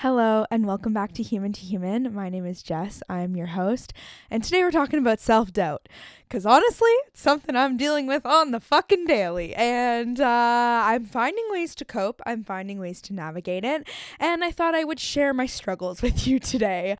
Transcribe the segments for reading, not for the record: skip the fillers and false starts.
Hello and welcome back to Human to Human. My name is Jess. I'm your host. And today we're talking about self-doubt. Because honestly, it's something I'm dealing with on the fucking daily. And I'm finding ways to cope. I'm finding ways to navigate it. And I thought I would share my struggles with you today.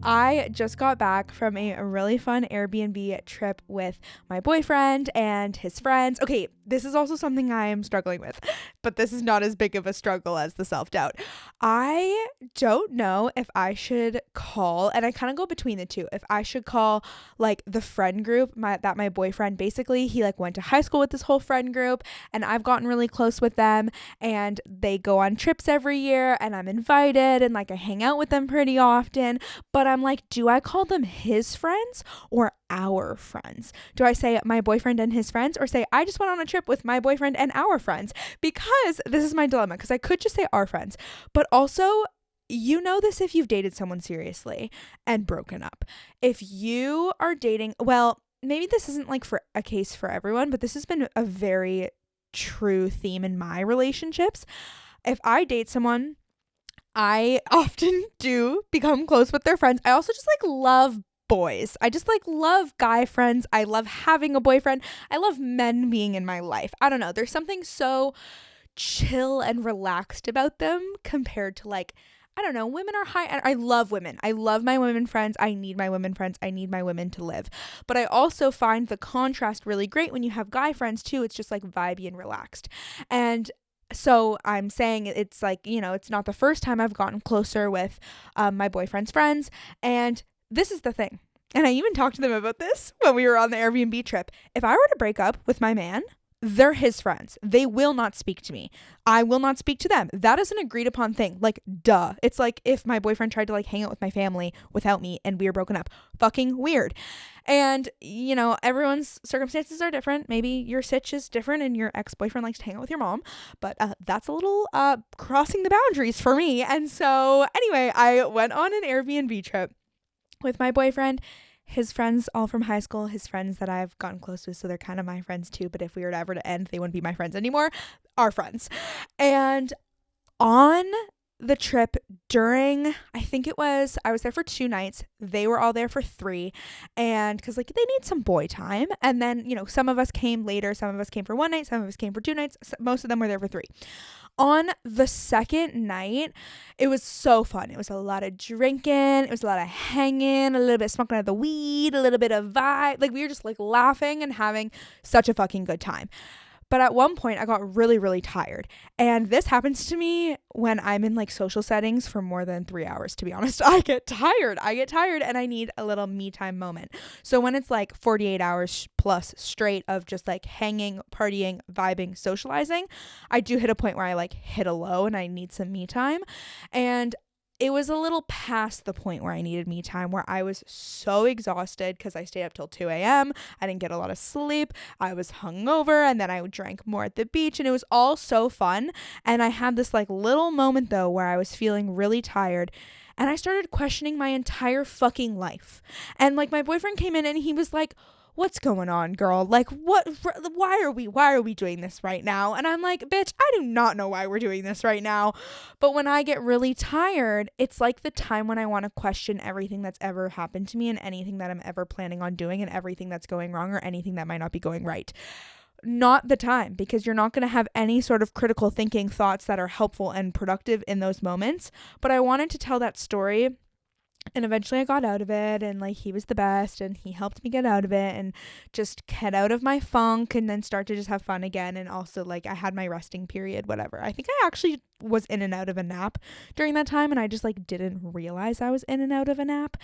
I just got back from a really fun Airbnb trip with my boyfriend and his friends. Okay, this is also something I am struggling with, but this is not as big of a struggle as the self-doubt. I don't know if I should call, and I kind of go between the two, if I should call like the friend group that my boyfriend, basically he like went to high school with this whole friend group, and I've gotten really close with them, and they go on trips every year, and I'm invited, and like I hang out with them pretty often. But I'm like, do I call them his friends or our friends? Do I say my boyfriend and his friends, or say I just went on a trip with my boyfriend and our friends? Because this is my dilemma, because I could just say our friends, but also, you know this if you've dated someone seriously and broken up. If you are dating, well, maybe this isn't like for a case for everyone, but this has been a very true theme in my relationships. If I date someone, I often do become close with their friends. I also just like love boys. I just like love guy friends. I love having a boyfriend. I love men being in my life. I don't know. There's something so chill and relaxed about them compared to like, I don't know, women are high. I love women. I love my women friends. I need my women friends. I need my women to live. But I also find the contrast really great when you have guy friends too. It's just like vibey and relaxed. And so I'm saying it's like, you know, it's not the first time I've gotten closer with my boyfriend's friends. And this is the thing. And I even talked to them about this when we were on the Airbnb trip. If I were to break up with my man, they're his friends. They will not speak to me. I will not speak to them. That is an agreed upon thing. Like, duh. It's like if my boyfriend tried to like hang out with my family without me and we were broken up. Fucking weird. And, you know, everyone's circumstances are different. Maybe your sitch is different and your ex-boyfriend likes to hang out with your mom. But that's a little crossing the boundaries for me. And so anyway, I went on an Airbnb trip with my boyfriend, his friends all from high school, his friends that I've gotten close with, so they're kind of my friends too, but if we were ever to end, they wouldn't be my friends anymore, our friends. And on the trip I think I was there for 2 nights, they were all there for 3, and because like they need some boy time, and then, you know, some of us came later, some of us came for 1 night, some of us came for 2 nights, most of them were there for 3. On the second night, it was so fun. It was a lot of drinking. It was a lot of hanging, a little bit smoking out the weed, a little bit of vibe. Like we were just like laughing and having such a fucking good time. But at one point I got really, really tired. And this happens to me when I'm in like social settings for more than 3 hours, to be honest. I get tired and I need a little me time moment. So when it's like 48 hours plus straight of just like hanging, partying, vibing, socializing, I do hit a point where I like hit a low and I need some me time. And it was a little past the point where I needed me time, where I was so exhausted because I stayed up till 2 a.m. I didn't get a lot of sleep. I was hungover, and then I drank more at the beach, and it was all so fun. And I had this like little moment though where I was feeling really tired, and I started questioning my entire fucking life. And like my boyfriend came in and he was like, "What's going on, girl? Like, why are we doing this right now?" And I'm like, bitch, I do not know why we're doing this right now. But when I get really tired, it's like the time when I want to question everything that's ever happened to me and anything that I'm ever planning on doing and everything that's going wrong or anything that might not be going right. Not the time, because you're not going to have any sort of critical thinking thoughts that are helpful and productive in those moments. But I wanted to tell that story. And eventually I got out of it, and like he was the best, and he helped me get out of it and just get out of my funk and then start to just have fun again. And also like I had my resting period, whatever. I think I actually was in and out of a nap during that time, and I just like didn't realize I was in and out of a nap.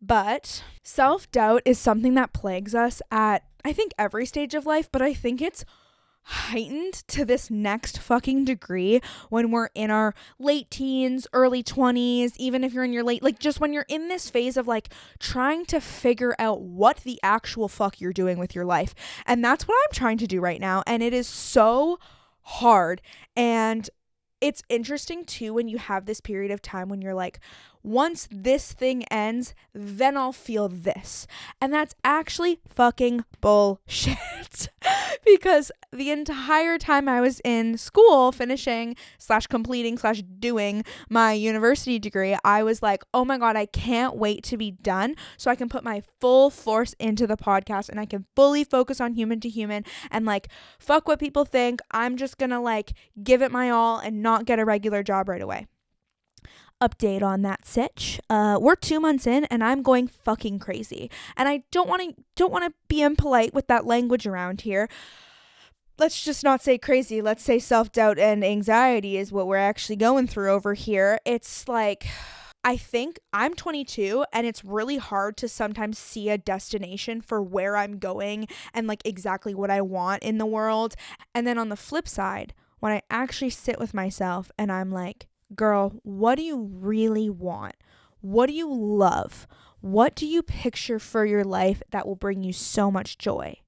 But self-doubt is something that plagues us at, I think, every stage of life, but I think it's heightened to this next fucking degree when we're in our late teens, early 20s, even if you're in your late, like just when you're in this phase of like trying to figure out what the actual fuck you're doing with your life. And that's what I'm trying to do right now, and it is so hard. And it's interesting too when you have this period of time when you're like, once this thing ends, then I'll feel this. And that's actually fucking bullshit. Because the entire time I was in school finishing / completing / doing my university degree, I was like, oh my God, I can't wait to be done so I can put my full force into the podcast and I can fully focus on human to human and like, fuck what people think. I'm just gonna like give it my all and not get a regular job right away. Update on that sitch. We're 2 months in and I'm going fucking crazy. And I don't want to be impolite with that language around here. Let's just not say crazy. Let's say self-doubt and anxiety is what we're actually going through over here. It's like, I think I'm 22 and it's really hard to sometimes see a destination for where I'm going and like exactly what I want in the world. And then on the flip side, when I actually sit with myself and I'm like, girl, what do you really want? What do you love? What do you picture for your life that will bring you so much joy?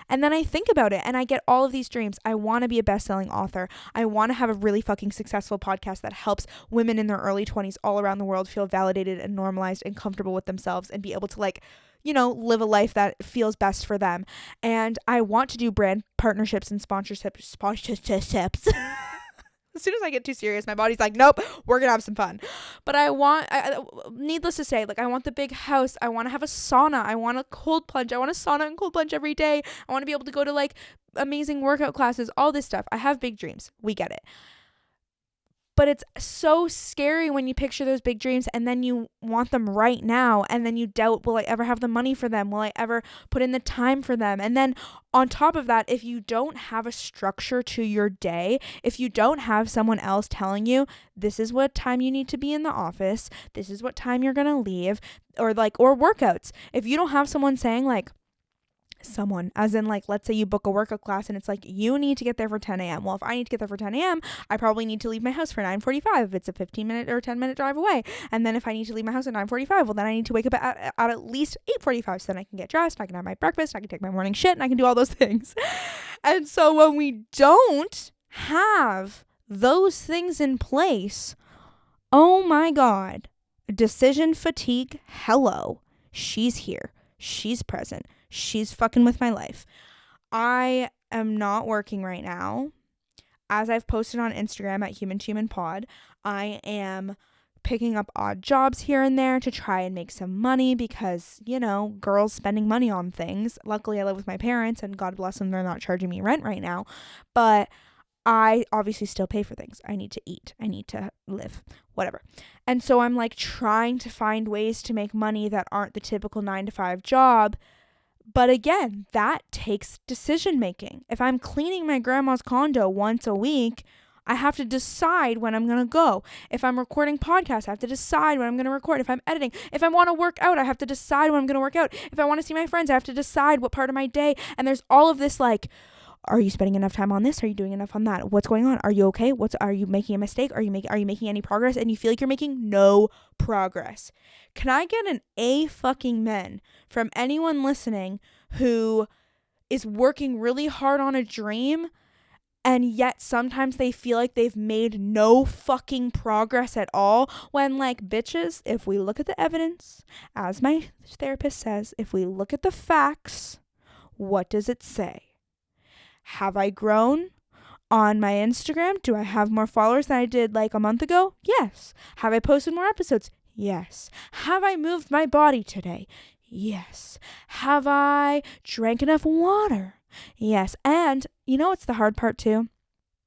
And then I think about it and I get all of these dreams. I want to be a best-selling author. I want to have a really fucking successful podcast that helps women in their early 20s all around the world feel validated and normalized and comfortable with themselves and be able to like, you know, live a life that feels best for them. And I want to do brand partnerships and sponsorships. As soon as I get too serious, my body's like, nope, we're going to have some fun. But needless to say, like I want the big house. I want to have a sauna. I want a cold plunge. I want a sauna and cold plunge every day. I want to be able to go to like amazing workout classes, all this stuff. I have big dreams. We get it. But it's so scary when you picture those big dreams and then you want them right now and then you doubt, will I ever have the money for them? Will I ever put in the time for them? And then on top of that, if you don't have a structure to your day, if you don't have someone else telling you, this is what time you need to be in the office, this is what time you're going to leave, or workouts. If you don't have someone saying like, someone, as in like, let's say you book a workout class and it's like, you need to get there for 10 a.m. Well, if I need to get there for 10 a.m., I probably need to leave my house for 9:45 if it's a 15-minute or 10-minute drive away. And then if I need to leave my house at 9:45, well, then I need to wake up at least 8:45 so then I can get dressed, I can have my breakfast, I can take my morning shit, and I can do all those things. And so when we don't have those things in place, oh my God, decision fatigue, hello, she's here. She's present. She's fucking with my life. I am not working right now. As I've posted on Instagram at humantohumanpod, I am picking up odd jobs here and there to try and make some money because, you know, girls spending money on things. Luckily, I live with my parents and God bless them, they're not charging me rent right now. But I obviously still pay for things. I need to eat. I need to live, whatever. And so I'm like trying to find ways to make money that aren't the typical 9-to-5 job. But again, that takes decision making. If I'm cleaning my grandma's condo once a week, I have to decide when I'm going to go. If I'm recording podcasts, I have to decide when I'm going to record. If I'm editing, if I want to work out, I have to decide when I'm going to work out. If I want to see my friends, I have to decide what part of my day. And there's all of this like, are you spending enough time on this? Are you doing enough on that? What's going on? Are you okay? Are you making a mistake? Are you making any progress? And you feel like you're making no progress. Can I get an A fucking men from anyone listening who is working really hard on a dream and yet sometimes they feel like they've made no fucking progress at all when like, bitches, if we look at the evidence, as my therapist says, if we look at the facts, what does it say? Have I grown on my Instagram? Do I have more followers than I did like a month ago? Yes. Have I posted more episodes? Yes. Have I moved my body today? Yes. Have I drank enough water? Yes. And you know what's the hard part too?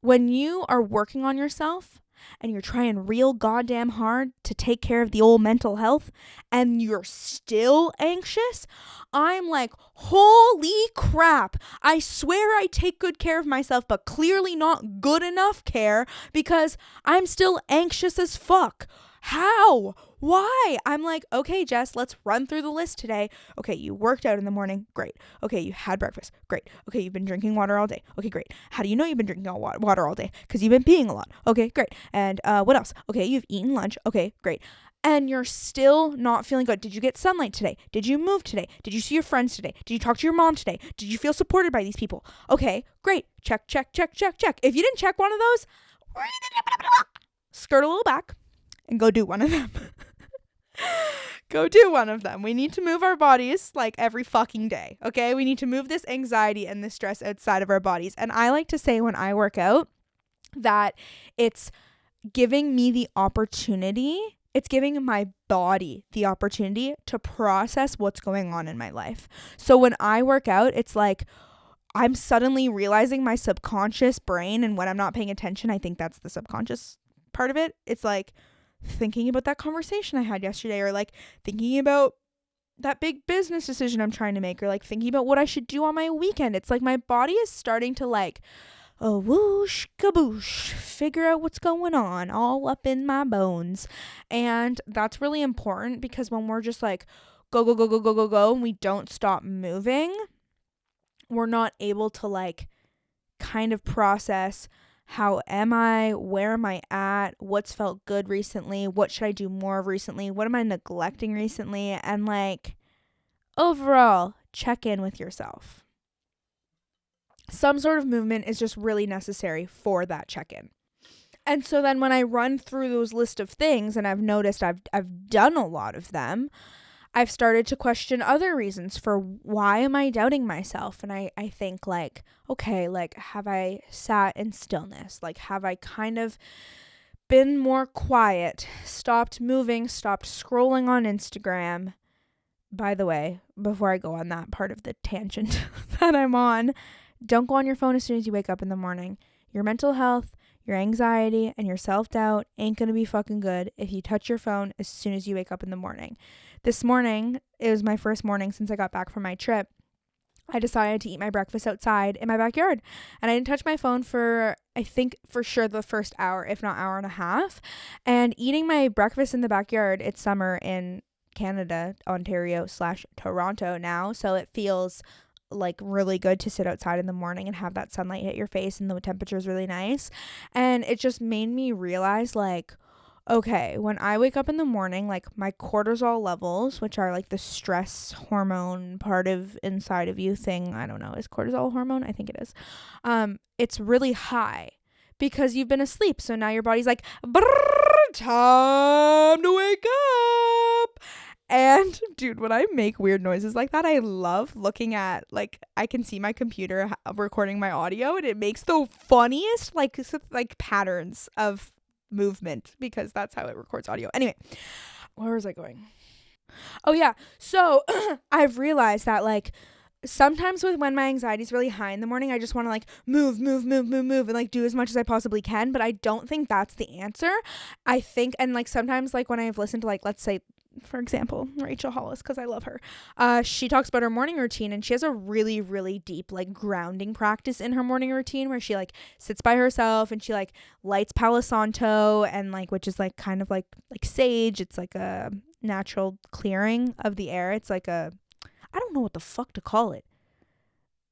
When you are working on yourself and you're trying real goddamn hard to take care of the old mental health and you're still anxious, I'm like, holy crap. I swear I take good care of myself, but clearly not good enough care because I'm still anxious as fuck. How? Why? I'm like, okay, Jess, let's run through the list today. Okay, you worked out in the morning. Great. Okay, you had breakfast. Great. Okay, you've been drinking water all day. Okay, great. How do you know you've been drinking water all day? Because you've been peeing a lot. Okay, great. And what else? Okay, you've eaten lunch. Okay, great. And you're still not feeling good. Did you get sunlight today? Did you move today? Did you see your friends today? Did you talk to your mom today? Did you feel supported by these people? Okay, great. Check, check, check, check, check. If you didn't check one of those, skirt a little back and go do one of them. Go do one of them. We need to move our bodies like every fucking day. Okay. We need to move this anxiety and this stress outside of our bodies. And I like to say when I work out that it's giving me the opportunity, it's giving my body the opportunity to process what's going on in my life. So when I work out, it's like I'm suddenly realizing my subconscious brain, and when I'm not paying attention, I think that's the subconscious part of it. It's like thinking about that conversation I had yesterday, or like thinking about that big business decision I'm trying to make, or like thinking about what I should do on my weekend. It's like my body is starting to like, oh, whoosh, kaboosh, figure out what's going on all up in my bones. And that's really important, because when we're just like go, go, go, go, go, go, go, and we don't stop moving, we're not able to like kind of process, how am I, where am I at, what's felt good recently, what should I do more of recently, what am I neglecting recently, and like overall check in with yourself. Some sort of movement is just really necessary for that check-in. And so then when I run through those list of things, and I've noticed I've done a lot of them, I've started to question other reasons for why am I doubting myself. And I think like, okay, like have I sat in stillness? Like have I kind of been more quiet, stopped moving, stopped scrolling on Instagram? By the way, before I go on that part of the tangent that I'm on, don't go on your phone as soon as you wake up in the morning. Your mental health, your anxiety, and your self-doubt ain't going to be fucking good if you touch your phone as soon as you wake up in the morning. This morning, it was my first morning since I got back from my trip. I decided to eat my breakfast outside in my backyard. And I didn't touch my phone for, I think for sure, the first hour, if not hour and a half. And eating my breakfast in the backyard, it's summer in Canada, Ontario/Toronto now. So it feels like really good to sit outside in the morning and have that sunlight hit your face, and the temperature is really nice. And it just made me realize like, okay, when I wake up in the morning, like my cortisol levels, which are like the stress hormone part of inside of you thing, I don't know, is cortisol hormone? I think it is. It's really high because you've been asleep. So now your body's like, time to wake up. And dude, when I make weird noises like that, I love looking at, like, I can see my computer recording my audio, and it makes the funniest like patterns of movement, because that's how it records audio. Anyway, where was I going? Oh yeah, so I've realized that like sometimes when my anxiety is really high in the morning, I just want to like move and like do as much as I possibly can, but I don't think that's the answer. I think, and like sometimes like when I've listened to like, let's say for example, Rachel Hollis, because I love her, she talks about her morning routine, and she has a really, really deep like grounding practice in her morning routine where she like sits by herself and she like lights Palo Santo, and like, which is like kind of like sage. It's like a natural clearing of the air. It's like a, I don't know what the fuck to call it.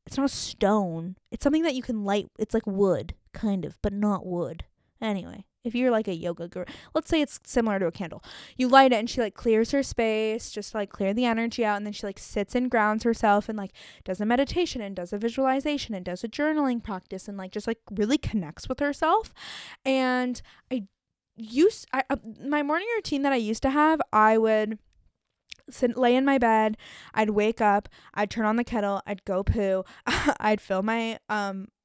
It's not a stone. It's something that you can light. It's like wood, kind of, but not wood. Anyway, if you're like a yoga guru, let's say it's similar to a candle. You light it and she like clears her space, just like clear the energy out, and then she like sits and grounds herself and like does a meditation and does a visualization and does a journaling practice and like just like really connects with herself. And my morning routine that I used to have, I would lay in my bed, I'd wake up, I'd turn on the kettle, I'd go poo, I'd fill my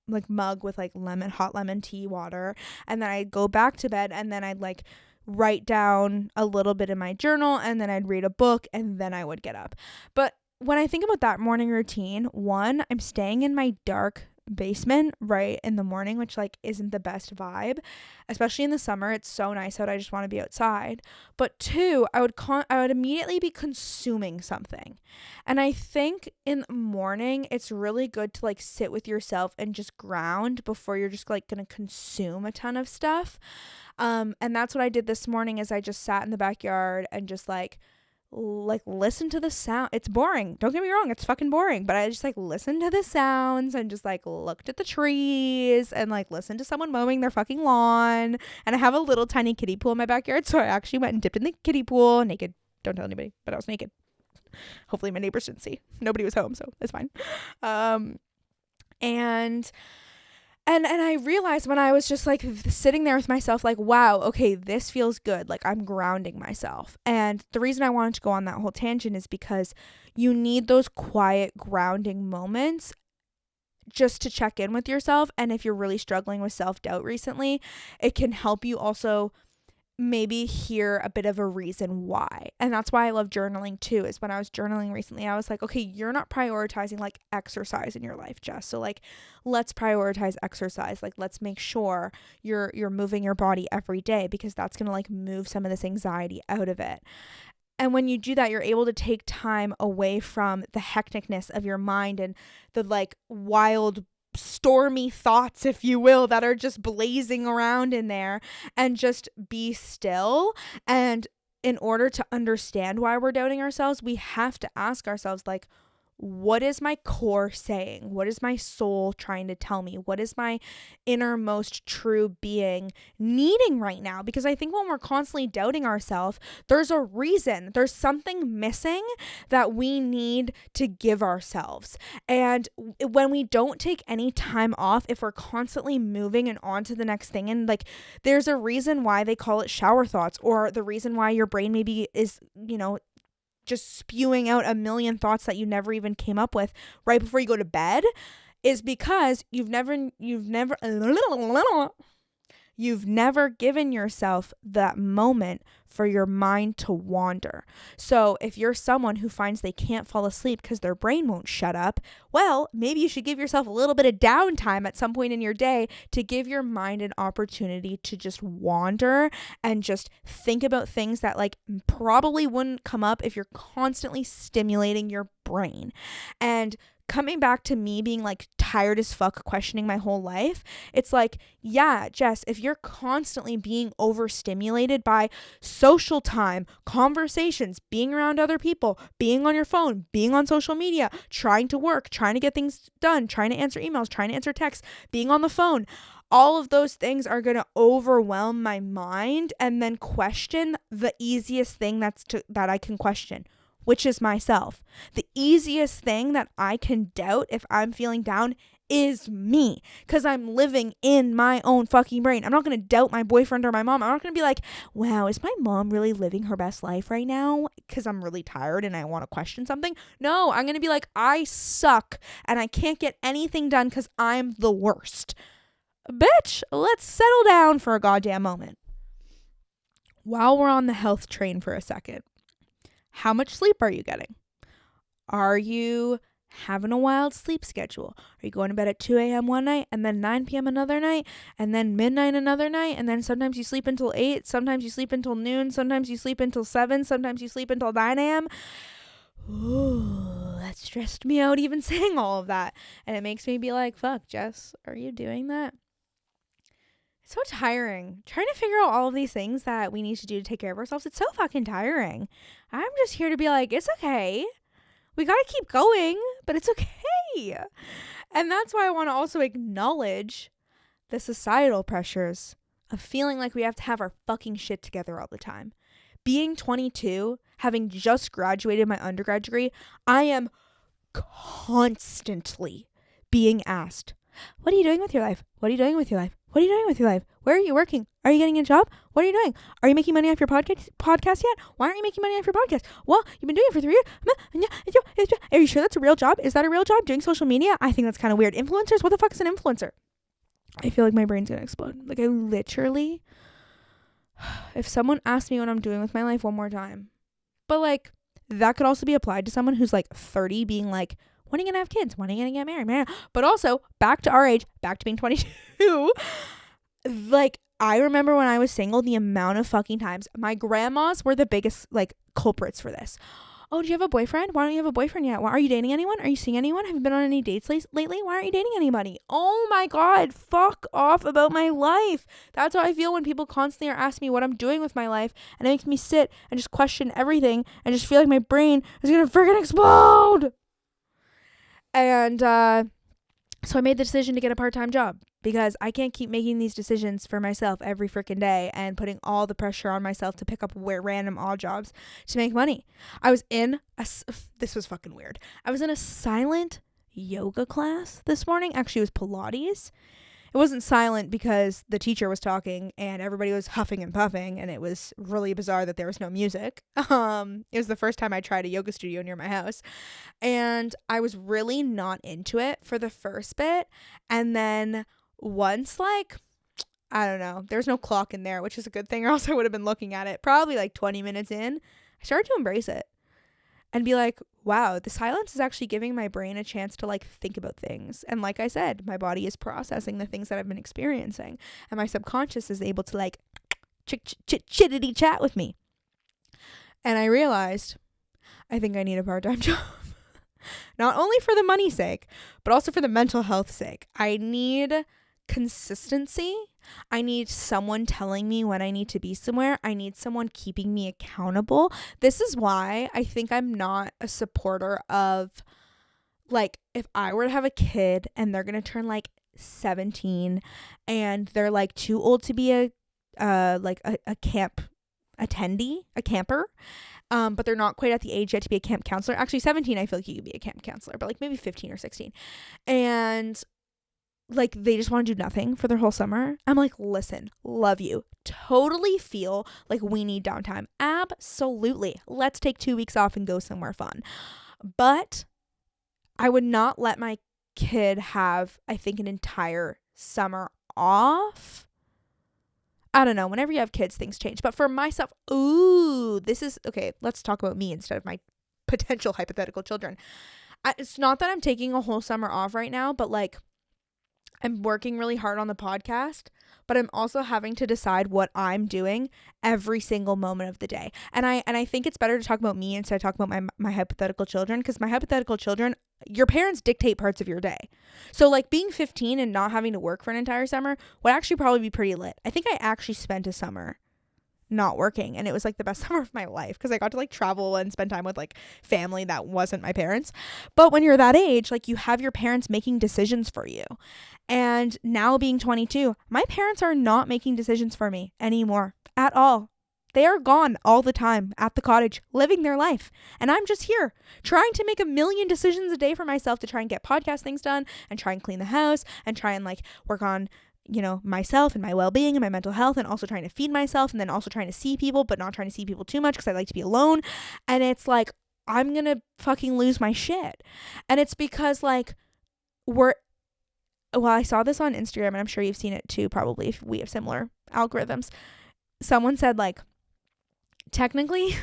like mug with like hot lemon tea water, and then I'd go back to bed, and then I'd like write down a little bit in my journal, and then I'd read a book, and then I would get up. But when I think about that morning routine, one, I'm staying in my dark basement right in the morning, which like isn't the best vibe, especially in the summer. It's so nice out, I just want to be outside. But two, I would immediately be consuming something, and I think in the morning it's really good to like sit with yourself and just ground before you're just like gonna consume a ton of stuff. And that's what I did this morning, is I just sat in the backyard and just like listen to the sound. It's boring, don't get me wrong, it's fucking boring, but I just like listened to the sounds and just like looked at the trees and like listened to someone mowing their fucking lawn. And I have a little tiny kiddie pool in my backyard, so I actually went and dipped in the kiddie pool naked. Don't tell anybody, but I was naked. Hopefully my neighbors didn't see. Nobody was home, so it's fine. And And I realized when I was just like sitting there with myself, like, wow, okay, this feels good. Like I'm grounding myself. And the reason I wanted to go on that whole tangent is because you need those quiet grounding moments just to check in with yourself. And if you're really struggling with self-doubt recently, it can help you also maybe hear a bit of a reason why. And that's why I love journaling too, is when I was journaling recently, I was like, okay, you're not prioritizing like exercise in your life, Jess. So like, let's prioritize exercise. Like, let's make sure you're moving your body every day, because that's going to like move some of this anxiety out of it. And when you do that, you're able to take time away from the hecticness of your mind and the like wild stormy thoughts, if you will, that are just blazing around in there, and just be still. And in order to understand why we're doubting ourselves, we have to ask ourselves, like, what is my core saying? What is my soul trying to tell me? What is my innermost true being needing right now? Because I think when we're constantly doubting ourselves, there's a reason. There's something missing that we need to give ourselves. And when we don't take any time off, if we're constantly moving and on to the next thing, and like there's a reason why they call it shower thoughts, or the reason why your brain maybe is, just spewing out a million thoughts that you never even came up with right before you go to bed, is because you've never given yourself that moment for your mind to wander. So if you're someone who finds they can't fall asleep because their brain won't shut up, well, maybe you should give yourself a little bit of downtime at some point in your day to give your mind an opportunity to just wander and just think about things that like probably wouldn't come up if you're constantly stimulating your brain. And coming back to me being like tired as fuck, questioning my whole life, it's like, yeah, Jess, if you're constantly being overstimulated by social time, conversations, being around other people, being on your phone, being on social media, trying to work, trying to get things done, trying to answer emails, trying to answer texts, being on the phone, all of those things are going to overwhelm my mind and then question the easiest thing that I can question, which is myself. The easiest thing that I can doubt if I'm feeling down is me, because I'm living in my own fucking brain. I'm not going to doubt my boyfriend or my mom. I'm not going to be like, wow, is my mom really living her best life right now? Because I'm really tired and I want to question something. No, I'm going to be like, I suck and I can't get anything done because I'm the worst. Bitch, let's settle down for a goddamn moment. While we're on the health train for a second, how much sleep are you getting? Are you having a wild sleep schedule? Are you going to bed at 2 a.m. one night and then 9 p.m. another night and then midnight another night, and then sometimes you sleep until 8, sometimes you sleep until noon, sometimes you sleep until 7, sometimes you sleep until 9 a.m.? Ooh, that stressed me out even saying all of that. And it makes me be like, fuck, Jess, are you doing that? It's so tiring. Trying to figure out all of these things that we need to do to take care of ourselves. It's so fucking tiring. I'm just here to be like, it's okay. We got to keep going, but it's okay. And that's why I want to also acknowledge the societal pressures of feeling like we have to have our fucking shit together all the time. Being 22, having just graduated my undergrad degree, I am constantly being asked, what are you doing with your life? What are you doing with your life? What are you doing with your life? Where are you working? Are you getting a job? What are you doing? Are you making money off your podcast yet? Why aren't you making money off your podcast? Well, you've been doing it for 3 years. Are you sure that's a real job? Is that a real job? Doing social media? I think that's kind of weird. Influencers? What the fuck is an influencer? I feel like my brain's gonna explode. Like I literally, if someone asked me what I'm doing with my life one more time, but like that could also be applied to someone who's like 30 being like, when are you gonna have kids? When are you gonna get married? But also back to our age, back to being 22. Like I remember when I was single, the amount of fucking times my grandmas were the biggest like culprits for this. Oh, do you have a boyfriend? Why don't you have a boyfriend yet? Why are you dating anyone? Are you seeing anyone? Have you been on any dates lately? Why aren't you dating anybody? Oh my God, fuck off about my life. That's how I feel when people constantly are asking me what I'm doing with my life, and it makes me sit and just question everything and just feel like my brain is gonna freaking explode. And so I made the decision to get a part-time job, because I can't keep making these decisions for myself every freaking day and putting all the pressure on myself to pick up random odd jobs to make money. I was in this was fucking weird. I was in a silent yoga class this morning. Actually, it was Pilates. it wasn't silent because the teacher was talking and everybody was huffing and puffing, and it was really bizarre that there was no music. It was the first time I tried a yoga studio near my house, and I was really not into it for the first bit. And then once, like, I don't know, there's no clock in there, which is a good thing, or else I would have been looking at it. Probably like 20 minutes in, I started to embrace it and be like, wow, the silence is actually giving my brain a chance to like think about things. And like I said, my body is processing the things that I've been experiencing, and my subconscious is able to like chittity chat with me. And I realized I think I need a part-time job. Not only for the money's sake, but also for the mental health sake. I need consistency. I need someone telling me when I need to be somewhere. I need someone keeping me accountable. This is why I think I'm not a supporter of, like, if I were to have a kid and they're going to turn like 17 and they're like too old to be a camp attendee, a camper, but they're not quite at the age yet to be a camp counselor. Actually, 17, I feel like you could be a camp counselor, but like maybe 15 or 16. And like they just want to do nothing for their whole summer. I'm like, listen, love you. Totally feel like we need downtime. Absolutely. Let's take 2 weeks off and go somewhere fun. But I would not let my kid have, I think, an entire summer off. I don't know. Whenever you have kids, things change. But for myself, this is, okay, let's talk about me instead of my potential hypothetical children. It's not that I'm taking a whole summer off right now, but like, I'm working really hard on the podcast, but I'm also having to decide what I'm doing every single moment of the day. And I think it's better to talk about me instead of talk about my hypothetical children, because my hypothetical children, your parents dictate parts of your day. So like being 15 and not having to work for an entire summer would actually probably be pretty lit. I think I actually spent a summer not working, and it was like the best summer of my life because I got to like travel and spend time with like family that wasn't my parents. But when you're that age, like you have your parents making decisions for you. And now being 22, my parents are not making decisions for me anymore at all. They are gone all the time at the cottage, living their life. And I'm just here trying to make a million decisions a day for myself to try and get podcast things done and try and clean the house and try and like work on, you know, myself and my well-being and my mental health, and also trying to feed myself, and then also trying to see people, but not trying to see people too much because I like to be alone. And it's like, I'm going to fucking lose my shit. And it's because like I saw this on Instagram, and I'm sure you've seen it too, probably, if we have similar algorithms. Someone said like, technically,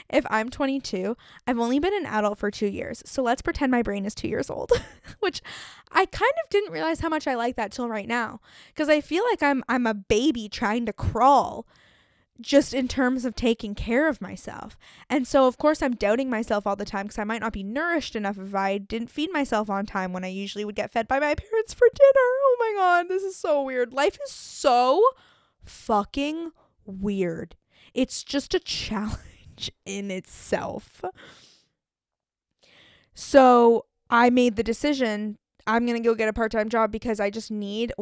if I'm 22, I've only been an adult for 2 years. So let's pretend my brain is 2 years old, which I kind of didn't realize how much I like that till right now. Because I feel like I'm a baby trying to crawl, just in terms of taking care of myself. And so of course I'm doubting myself all the time because I might not be nourished enough if I didn't feed myself on time when I usually would get fed by my parents for dinner. Oh my God, this is so weird. Life is so fucking weird. It's just a challenge in itself. So I made the decision, I'm going to go get a part-time job because I just need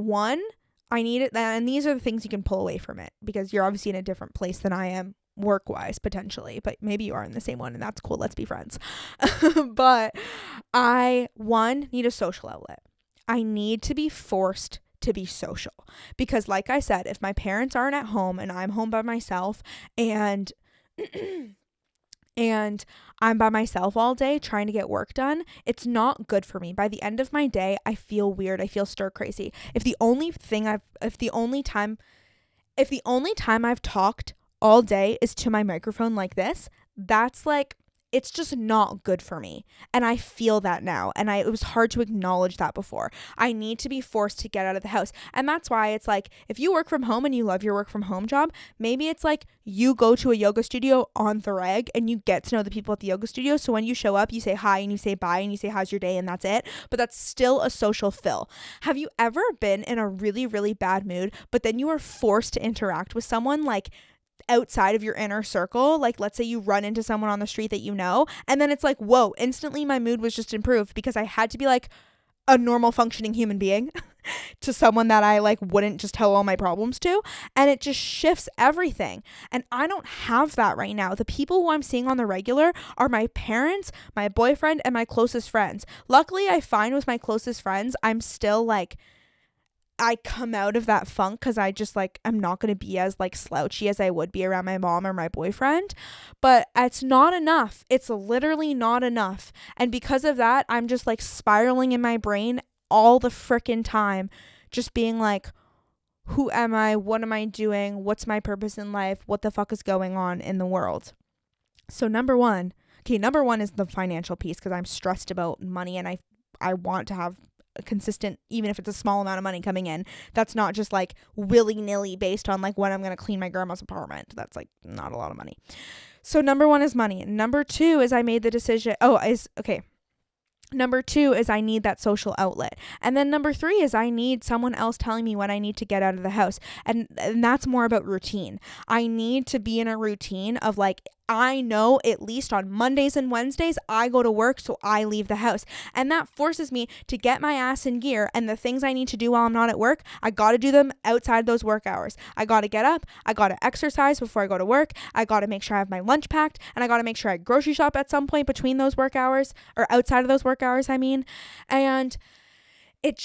I need it. And these are the things you can pull away from it, because you're obviously in a different place than I am work-wise, potentially, but maybe you are in the same one, and that's cool. Let's be friends. But I need a social outlet. I need to be forced to be social, because like I said, if my parents aren't at home and I'm home by myself and and I'm by myself all day trying to get work done, it's not good for me. By the end of my day, I feel weird. I feel stir crazy. If the only time I've talked all day is to my microphone like this, that's like, it's just not good for me. And I feel that now. And it was hard to acknowledge that before. I need to be forced to get out of the house. And that's why it's like, if you work from home and you love your work from home job, maybe it's like you go to a yoga studio on the reg and you get to know the people at the yoga studio. So when you show up, you say hi and you say bye and you say, how's your day? And that's it. But that's still a social fill. Have you ever been in a really, really bad mood, but then you are forced to interact with someone like outside of your inner circle? Like, let's say you run into someone on the street that you know, and then it's like, whoa, instantly my mood was just improved because I had to be like a normal functioning human being to someone that I like wouldn't just tell all my problems to. And it just shifts everything. And I don't have that right now. The people who I'm seeing on the regular are my parents, my boyfriend, and my closest friends. Luckily, I find with my closest friends, I'm still like, I come out of that funk because I just like, I'm not going to be as like slouchy as I would be around my mom or my boyfriend, but it's not enough. It's literally not enough. And because of that, I'm just like spiraling in my brain all the freaking time, just being like, who am I? What am I doing? What's my purpose in life? What the fuck is going on in the world? So number one is the financial piece, because I'm stressed about money and I want to have a consistent, even if it's a small amount of money coming in, that's not just like willy-nilly based on like when I'm going to clean my grandma's apartment. That's like not a lot of money. So number one is money. Number two is I made the decision. Number two is I need that social outlet. And then number three is I need someone else telling me when I need to get out of the house. And that's more about routine. I need to be in a routine of like, I know at least on Mondays and Wednesdays, I go to work, so I leave the house. And that forces me to get my ass in gear. And the things I need to do while I'm not at work, I got to do them outside those work hours. I got to get up. I got to exercise before I go to work. I got to make sure I have my lunch packed. And I got to make sure I grocery shop at some point between those work hours, or outside of those work hours, I mean. And it's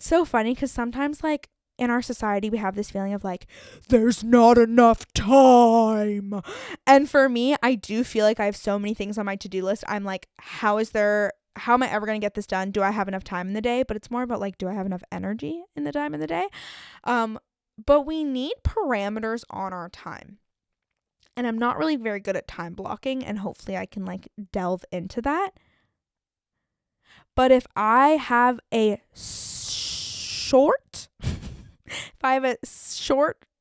so funny because sometimes like, in our society, we have this feeling of like, there's not enough time. And for me, I do feel like I have so many things on my to-do list. I'm like, how am I ever going to get this done? Do I have enough time in the day? But it's more about like, do I have enough energy in the time in the day? But we need parameters on our time. And I'm not really very good at time blocking, and hopefully I can like delve into that. But if I have a short,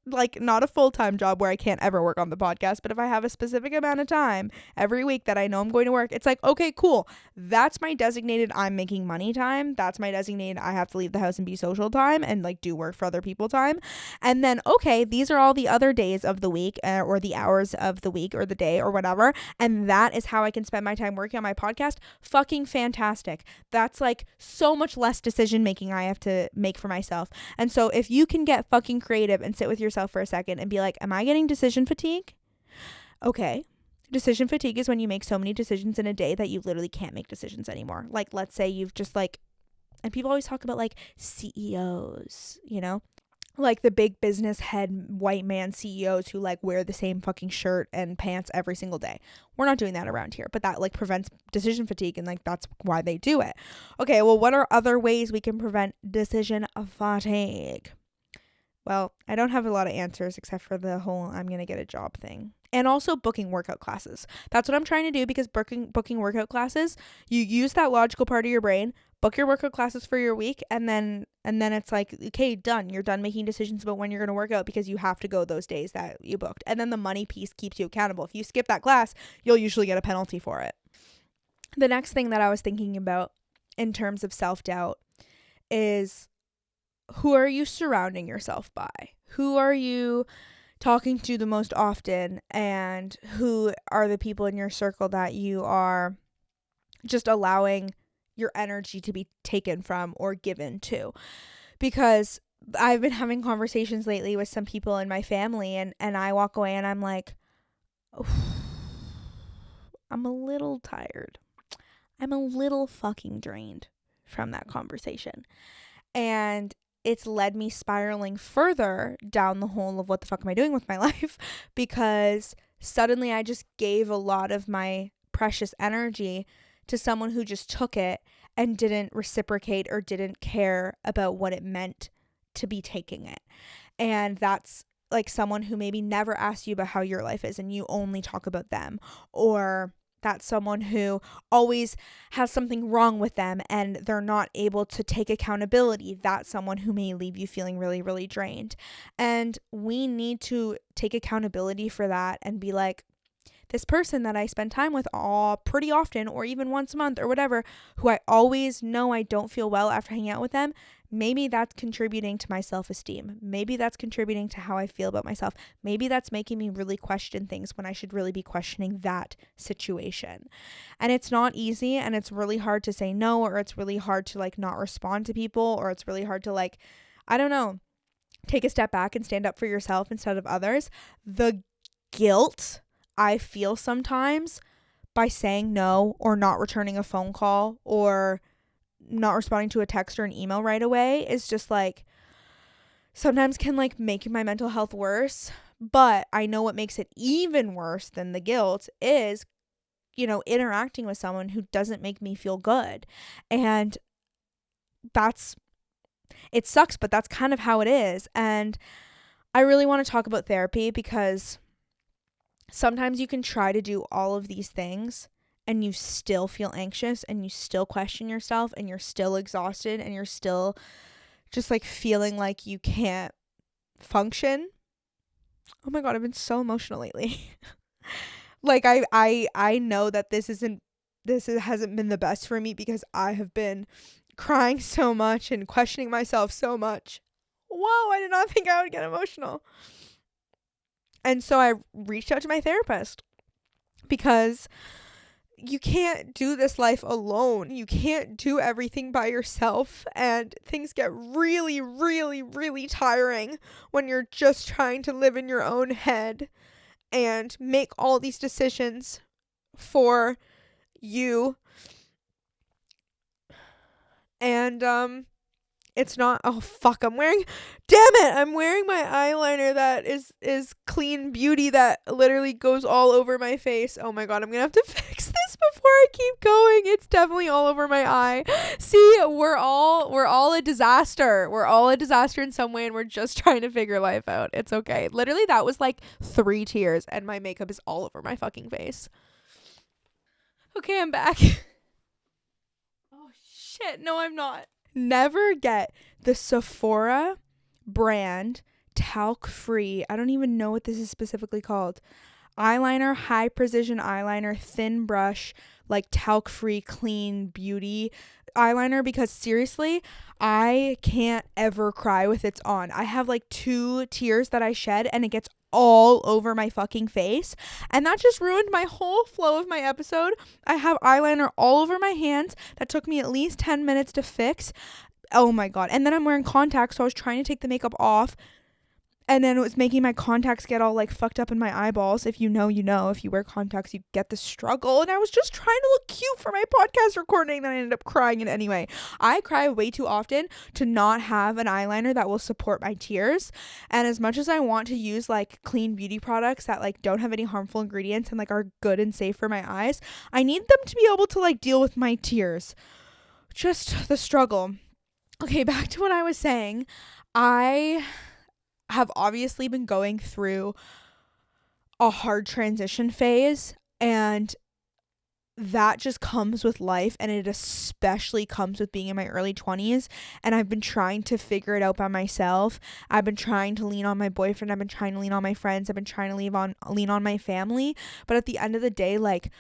like not a full-time job where I can't ever work on the podcast, but if I have a specific amount of time every week that I know I'm going to work, it's like, okay, cool. That's my designated I'm making money time. That's my designated I have to leave the house and be social time and like do work for other people time. And then, okay, these are all the other days of the week or the hours of the week or the day or whatever. And that is how I can spend my time working on my podcast. Fucking fantastic. That's like so much less decision making I have to make for myself. And so if you can get fucking creative and sit with yourself for a second and be like, am I getting decision fatigue? Okay. Decision fatigue is when you make so many decisions in a day that you literally can't make decisions anymore. Like, let's say you've just like, and people always talk about like CEOs, you know, like the big business head white man CEOs who like wear the same fucking shirt and pants every single day. We're not doing that around here, but that like prevents decision fatigue, and like that's why they do it. Okay, well, what are other ways we can prevent decision fatigue? Well, I don't have a lot of answers except for the whole I'm going to get a job thing. And also booking workout classes. That's what I'm trying to do, because booking workout classes, you use that logical part of your brain, book your workout classes for your week, and then it's like, okay, done. You're done making decisions about when you're going to work out because you have to go those days that you booked. And then the money piece keeps you accountable. If you skip that class, you'll usually get a penalty for it. The next thing that I was thinking about in terms of self-doubt is, who are you surrounding yourself by? Who are you talking to the most often? And who are the people in your circle that you are just allowing your energy to be taken from or given to? Because I've been having conversations lately with some people in my family, and I walk away and I'm like, I'm a little tired. I'm a little fucking drained from that conversation. And it's led me spiraling further down the hole of what the fuck am I doing with my life? Because suddenly I just gave a lot of my precious energy to someone who just took it and didn't reciprocate or didn't care about what it meant to be taking it. And that's like someone who maybe never asked you about how your life is and you only talk about them, or that's someone who always has something wrong with them and they're not able to take accountability. That's someone who may leave you feeling really, really drained. And we need to take accountability for that and be like, this person that I spend time with pretty often, or even once a month or whatever, who I always know I don't feel well after hanging out with them, maybe that's contributing to my self-esteem. Maybe that's contributing to how I feel about myself. Maybe that's making me really question things when I should really be questioning that situation. And it's not easy, and it's really hard to say no, or it's really hard to like not respond to people, or it's really hard to like, I don't know, take a step back and stand up for yourself instead of others. The guilt I feel sometimes by saying no, or not returning a phone call, or not responding to a text or an email right away is just like sometimes can like make my mental health worse. But I know what makes it even worse than the guilt is, interacting with someone who doesn't make me feel good. And it sucks, but that's kind of how it is. And I really want to talk about therapy because sometimes you can try to do all of these things and you still feel anxious and you still question yourself and you're still exhausted and you're still just like feeling like you can't function. Oh my God, I've been so emotional lately. Like I know that this hasn't been the best for me because I have been crying so much and questioning myself so much. Whoa, I did not think I would get emotional. And so I reached out to my therapist because you can't do this life alone. You can't do everything by yourself, and things get really, really, really tiring when you're just trying to live in your own head and make all these decisions for you. And it's not, oh fuck, I'm wearing my eyeliner that is clean beauty that literally goes all over my face. Oh my God, I'm gonna have to fix this before I keep going. It's definitely all over my eye. See, we're all a disaster. We're all a disaster in some way, and we're just trying to figure life out. It's okay. Literally, that was like 3 tears and my makeup is all over my fucking face. Okay, I'm back. Oh shit, no I'm not. Never get the Sephora brand talc free, I don't even know what this is specifically called, eyeliner, high precision eyeliner, thin brush, like talc free clean beauty eyeliner, because seriously, I can't ever cry with it's on. I have like 2 tears that I shed and it gets all over my fucking face, and that just ruined my whole flow of my episode. I have eyeliner all over my hands that took me at least 10 minutes to fix. Oh my God. And then I'm wearing contacts, so I was trying to take the makeup off, and then it was making my contacts get all like fucked up in my eyeballs. If you know, if you wear contacts, you get the struggle. And I was just trying to look cute for my podcast recording, and I ended up crying. And anyway, I cry way too often to not have an eyeliner that will support my tears. And as much as I want to use like clean beauty products that like don't have any harmful ingredients and like are good and safe for my eyes, I need them to be able to like deal with my tears. Just the struggle. Okay, back to what I was saying. I have obviously been going through a hard transition phase, and that just comes with life, and it especially comes with being in my early 20s, and I've been trying to figure it out by myself. I've been trying to lean on my boyfriend, I've been trying to lean on my friends, I've been trying to lean on my family, but at the end of the day, like,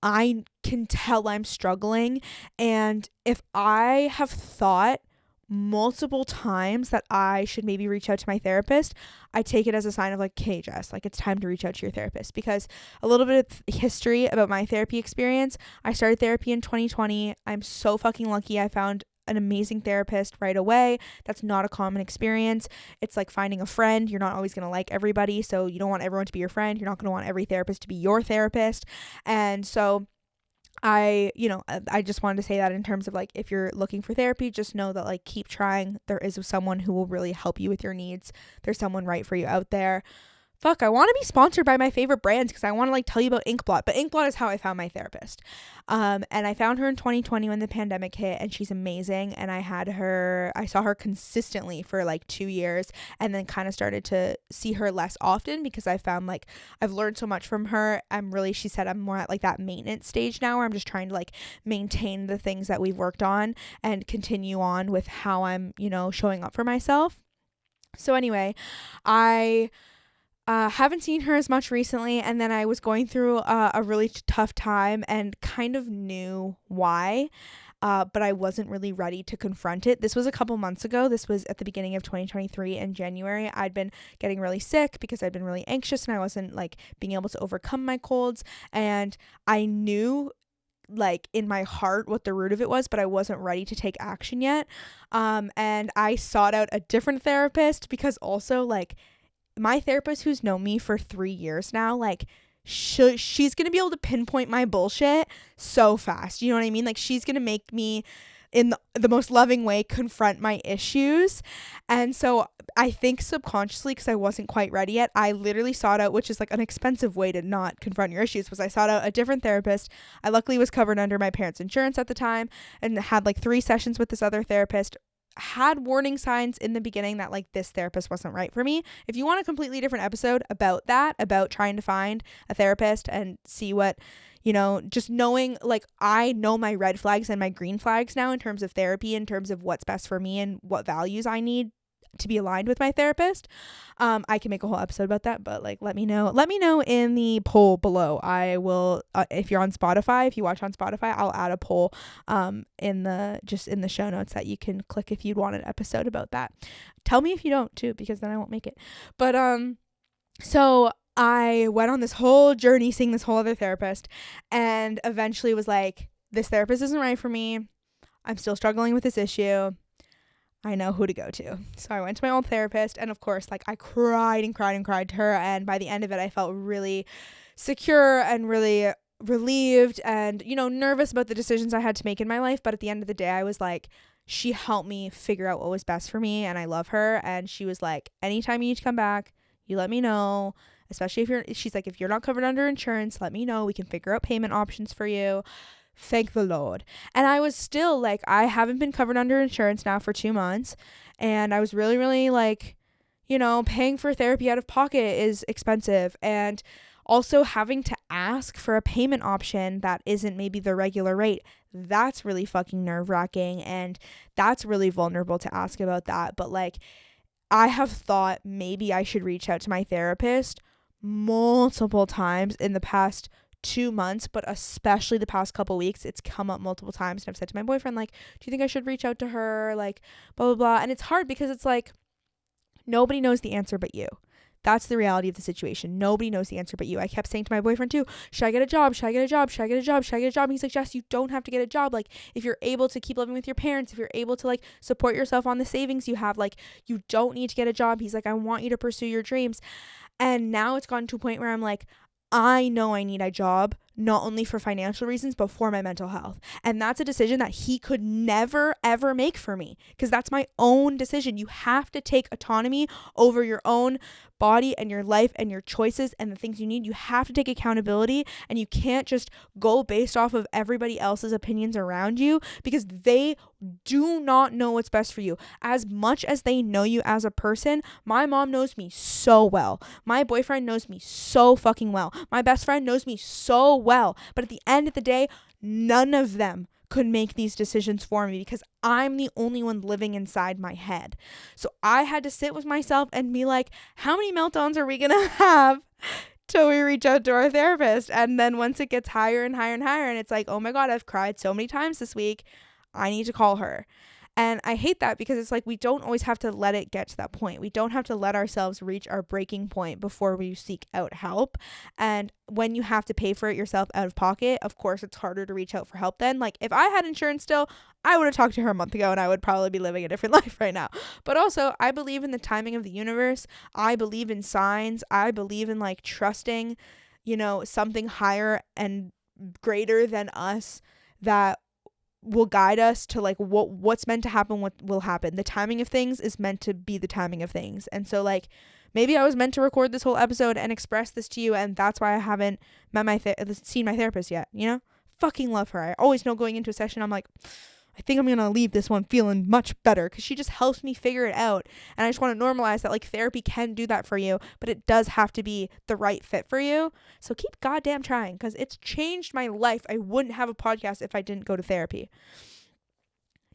I can tell I'm struggling, and if I have thought multiple times that I should maybe reach out to my therapist, I take it as a sign of like, okay, Jess, like it's time to reach out to your therapist. Because a little bit of history about my therapy experience, I started therapy in 2020. I'm so fucking lucky I found an amazing therapist right away. That's not a common experience. It's like finding a friend. You're not always going to like everybody, so you don't want everyone to be your friend. You're not going to want every therapist to be your therapist. And so I just wanted to say that in terms of like, if you're looking for therapy, just know that like, keep trying. There is someone who will really help you with your needs. There's someone right for you out there. Fuck, I want to be sponsored by my favorite brands because I want to like tell you about Inkblot, but Inkblot is how I found my therapist. And I found her in 2020 when the pandemic hit, and she's amazing. And I saw her consistently for like 2 years, and then kind of started to see her less often because I found like I've learned so much from her. She said I'm more at like that maintenance stage now where I'm just trying to like maintain the things that we've worked on and continue on with how I'm, showing up for myself. So anyway, I haven't seen her as much recently, and then I was going through a really tough time and kind of knew why, but I wasn't really ready to confront it. This was a couple months ago. This was at the beginning of 2023 in January. I'd been getting really sick because I'd been really anxious and I wasn't like being able to overcome my colds, and I knew like in my heart what the root of it was, but I wasn't ready to take action yet. And I sought out a different therapist because also like my therapist, who's known me for 3 years now, like she's gonna be able to pinpoint my bullshit so fast. You know what I mean? Like she's gonna make me in the most loving way, confront my issues. And so I think subconsciously, because I wasn't quite ready yet, I literally sought out, which is like an expensive way to not confront your issues, was I sought out a different therapist. I luckily was covered under my parents' insurance at the time and had like 3 sessions with this other therapist. Had warning signs in the beginning that like this therapist wasn't right for me. If you want a completely different episode about that, about trying to find a therapist and see what, just knowing, like, I know my red flags and my green flags now in terms of therapy, in terms of what's best for me and what values I need to be aligned with my therapist. I can make a whole episode about that, but like, let me know in the poll below. I will, if you're on Spotify, if you watch on Spotify, I'll add a poll in the show notes that you can click if you'd want an episode about that. Tell me if you don't too, because then I won't make it. But so I went on this whole journey seeing this whole other therapist, and eventually was like, this therapist isn't right for me. I'm still struggling with this issue. I know who to go to. So I went to my old therapist, and of course, like, I cried and cried and cried to her. And by the end of it, I felt really secure and really relieved and, nervous about the decisions I had to make in my life. But at the end of the day, I was like, she helped me figure out what was best for me. And I love her. And she was like, anytime you need to come back, you let me know. Especially she's like, if you're not covered under insurance, let me know. We can figure out payment options for you. Thank the Lord. And I was still like, I haven't been covered under insurance now for 2 months. And I was really, really like, paying for therapy out of pocket is expensive. And also having to ask for a payment option that isn't maybe the regular rate. That's really fucking nerve-wracking. And that's really vulnerable to ask about that. But like, I have thought maybe I should reach out to my therapist multiple times in the past 2 months, but especially the past couple weeks. It's come up multiple times, and I've said to my boyfriend, like, do you think I should reach out to her, like, blah blah blah. And it's hard because it's like, nobody knows the answer but you. That's the reality of the situation. Nobody knows the answer but you. I kept saying to my boyfriend too, should I get a job? Should I get a job? Should I get a job? Should I get a job? And he's like, Jess, you don't have to get a job. Like, if you're able to keep living with your parents, if you're able to like support yourself on the savings you have, like, you don't need to get a job. He's like, I want you to pursue your dreams. And now it's gotten to a point where I'm like, I know I need a job, not only for financial reasons, but for my mental health. And that's a decision that he could never, ever make for me, because that's my own decision. You have to take autonomy over your own body and your life and your choices and the things you need. You have to take accountability, and you can't just go based off of everybody else's opinions around you, because they do not know what's best for you. As much as they know you as a person, my mom knows me so well. My boyfriend knows me so fucking well. My best friend knows me so well. But at the end of the day, none of them could make these decisions for me, because I'm the only one living inside my head. So I had to sit with myself and be like, how many meltdowns are we gonna have till we reach out to our therapist? And then once it gets higher and higher and higher, and it's like, oh my God, I've cried so many times this week, I need to call her. And I hate that, because it's like, we don't always have to let it get to that point. We don't have to let ourselves reach our breaking point before we seek out help. And when you have to pay for it yourself out of pocket, of course, it's harder to reach out for help then. Like, if I had insurance still, I would have talked to her a month ago, and I would probably be living a different life right now. But also, I believe in the timing of the universe. I believe in signs. I believe in like trusting, something higher and greater than us that will guide us to like what's meant to happen, what will happen. The timing of things is meant to be the timing of things. And so like, maybe I was meant to record this whole episode and express this to you, and that's why I haven't seen my therapist yet. Fucking love her. I always know going into a session, I'm like, I think I'm gonna leave this one feeling much better, because she just helps me figure it out. And I just want to normalize that like therapy can do that for you, but it does have to be the right fit for you. So keep goddamn trying, because it's changed my life. I wouldn't have a podcast if I didn't go to therapy.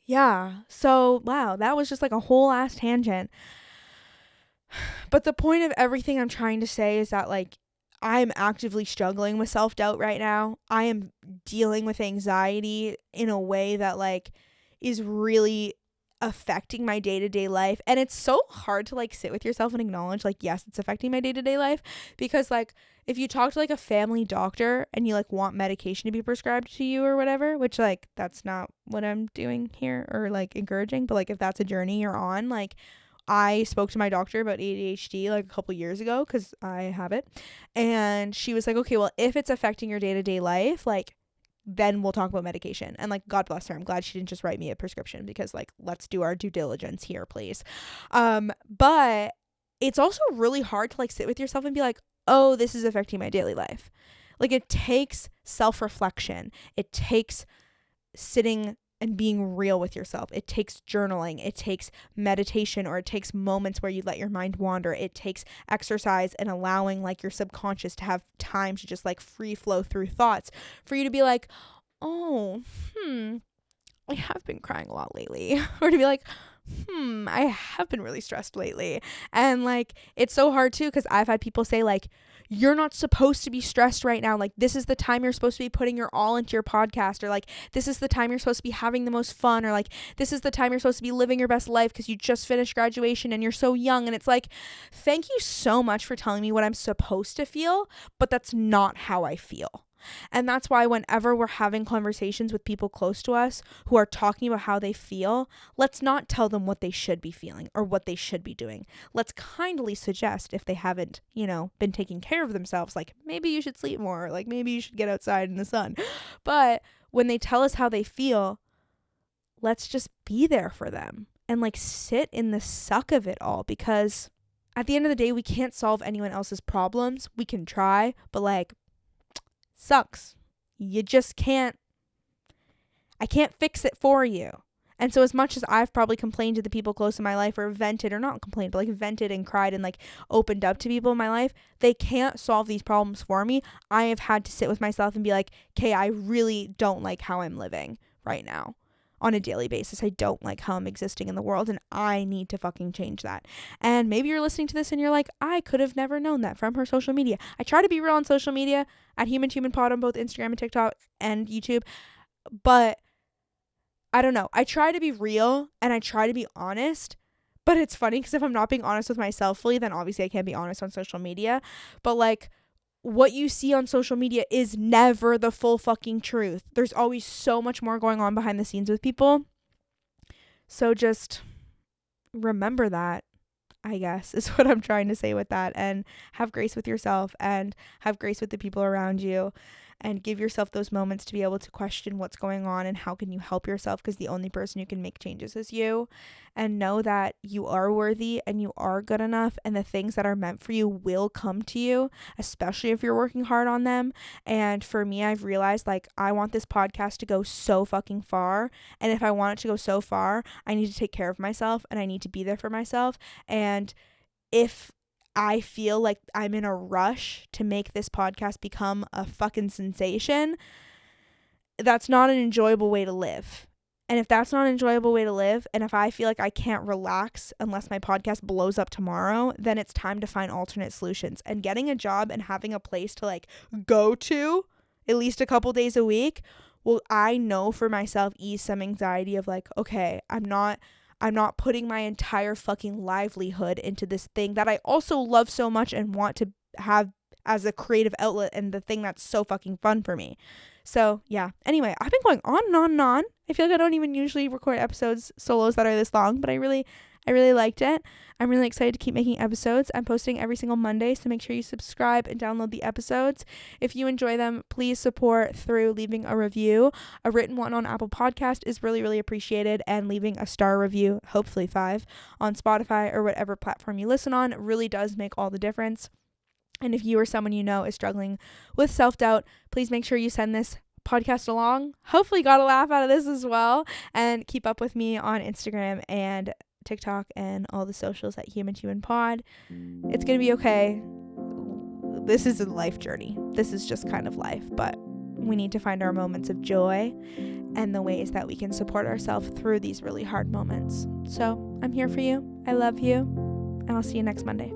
Yeah. So wow, that was just like a whole ass tangent. But the point of everything I'm trying to say is that like, I'm actively struggling with self-doubt right now. I am dealing with anxiety in a way that like is really affecting my day-to-day life. And it's so hard to like sit with yourself and acknowledge like, yes, it's affecting my day-to-day life, because like, if you talk to like a family doctor and you like want medication to be prescribed to you or whatever, which like, that's not what I'm doing here or like encouraging, but like, if that's a journey you're on, like, I spoke to my doctor about ADHD like a couple years ago, because I have it, and she was like, okay, well, if it's affecting your day-to-day life, like, then we'll talk about medication. And like, God bless her. I'm glad she didn't just write me a prescription, because like, let's do our due diligence here, please. But it's also really hard to like sit with yourself and be like, oh, this is affecting my daily life. Like, it takes self-reflection. It takes sitting and being real with yourself. It takes journaling. It takes meditation, or it takes moments where you let your mind wander. It takes exercise and allowing like your subconscious to have time to just like free flow through thoughts, for you to be like, oh, I have been crying a lot lately. Or to be like, I have been really stressed lately. And like, it's so hard too, because I've had people say like, you're not supposed to be stressed right now. Like, this is the time you're supposed to be putting your all into your podcast, or like, this is the time you're supposed to be having the most fun, or like, this is the time you're supposed to be living your best life because you just finished graduation and you're so young. And it's like, thank you so much for telling me what I'm supposed to feel, but that's not how I feel. And that's why whenever we're having conversations with people close to us who are talking about how they feel, let's not tell them what they should be feeling or what they should be doing. Let's kindly suggest, if they haven't, been taking care of themselves, like maybe you should sleep more, or like maybe you should get outside in the sun. But when they tell us how they feel, let's just be there for them and like sit in the suck of it all, because at the end of the day, we can't solve anyone else's problems. We can try, but like, sucks. You just can't. I can't fix it for you. And so as much as I've probably complained to the people close in my life, or vented, or not complained, but like vented and cried and like opened up to people in my life, they can't solve these problems for me. I have had to sit with myself and be like, okay, I really don't like how I'm living right now on a daily basis. I don't like how I'm existing in the world, and I need to fucking change that. And maybe you're listening to this and you're like, I could have never known that from her social media. I try to be real on social media at humantohumanpod on both Instagram and TikTok and YouTube, but I don't know. I try to be real and I try to be honest, but it's funny because if I'm not being honest with myself fully, then obviously I can't be honest on social media. But like, what you see on social media is never the full fucking truth. There's always so much more going on behind the scenes with people. So just remember that, I guess, is what I'm trying to say with that. And have grace with yourself, and have grace with the people around you, and give yourself those moments to be able to question what's going on and how can you help yourself, because the only person who can make changes is you. And know that you are worthy and you are good enough, and the things that are meant for you will come to you, especially if you're working hard on them. And for me, I've realized like, I want this podcast to go so fucking far, and if I want it to go so far, I need to take care of myself and I need to be there for myself. And if I feel like I'm in a rush to make this podcast become a fucking sensation, that's not an enjoyable way to live. And if that's not an enjoyable way to live, and if I feel like I can't relax unless my podcast blows up tomorrow, then it's time to find alternate solutions. And getting a job and having a place to like go to at least a couple days a week will, I know for myself, ease some anxiety of like, okay, I'm not putting my entire fucking livelihood into this thing that I also love so much and want to have as a creative outlet, and the thing that's so fucking fun for me. So yeah, anyway, I've been going on and on and on. I feel like I don't even usually record episodes solos that are this long, but I really liked it. I'm really excited to keep making episodes. I'm posting every single Monday, so make sure you subscribe and download the episodes. If you enjoy them, please support through leaving a review. A written one on Apple Podcast is really, really appreciated, and leaving a star review, hopefully 5, on Spotify or whatever platform you listen on really does make all the difference. And if you or someone you know is struggling with self-doubt, please make sure you send this podcast along. Hopefully got a laugh out of this as well. And keep up with me on Instagram and TikTok and all the socials at humantohumanpod. It's going to be okay. This is a life journey. This is just kind of life, but we need to find our moments of joy and the ways that we can support ourselves through these really hard moments. So I'm here for you. I love you. And I'll see you next Monday.